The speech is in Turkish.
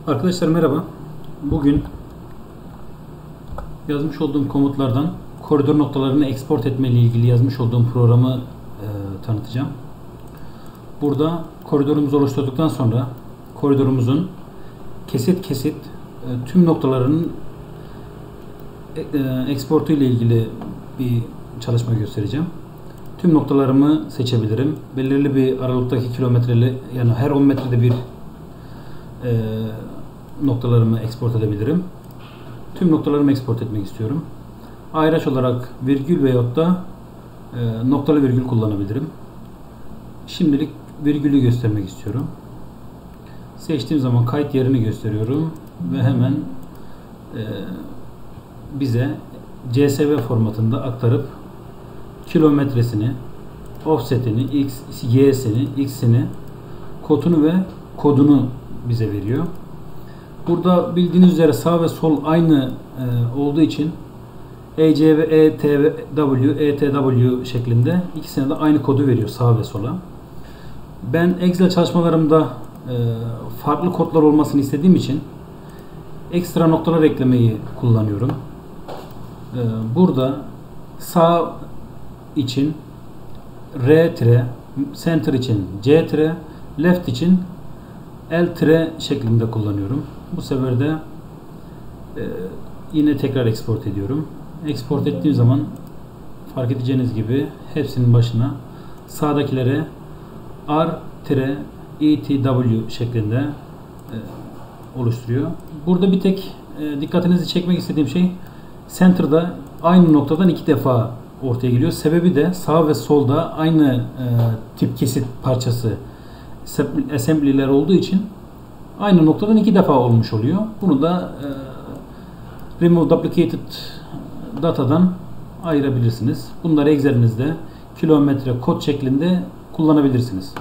Arkadaşlar merhaba. Bugün yazmış olduğum komutlardan koridor noktalarını export etme ile ilgili yazmış olduğum programı tanıtacağım. Burada koridorumuzu oluşturduktan sonra koridorumuzun kesit kesit tüm noktalarının exportu ile ilgili bir çalışma göstereceğim. Tüm noktalarımı seçebilirim. Belirli bir aralıktaki kilometreli, yani her 10 metrede bir noktalarımı export edebilirim. Tüm noktalarımı export etmek istiyorum. Ayraç olarak virgül veyahut da noktalı virgül kullanabilirim. Şimdilik virgülü göstermek istiyorum. Seçtiğim zaman kayıt yerini gösteriyorum ve hemen bize CSV formatında aktarıp kilometresini, offsetini, y'sini, x'ini, kodunu ve kodunu bize veriyor. Burada bildiğiniz üzere sağ ve sol aynı olduğu için EC ve ETW şeklinde ikisine de aynı kodu veriyor, sağ ve sola. Ben Excel çalışmalarımda farklı kodlar olmasını istediğim için ekstra noktalar eklemeyi kullanıyorum. Burada sağ için R tire, center için C tire, left için L tire şeklinde kullanıyorum. Bu sefer de yine tekrar export ediyorum. Export ettiğim zaman fark edeceğiniz gibi hepsinin başına sağdakilere R-ETW şeklinde oluşturuyor. Burada bir tek dikkatinizi çekmek istediğim şey, center'da aynı noktadan iki defa ortaya geliyor. Sebebi de sağ ve solda aynı tip kesit parçası assembly'ler olduğu için aynı noktadan iki defa olmuş oluyor. Bunu da remove duplicated datadan ayırabilirsiniz. Bunları Excel'inizde kilometre kod şeklinde kullanabilirsiniz.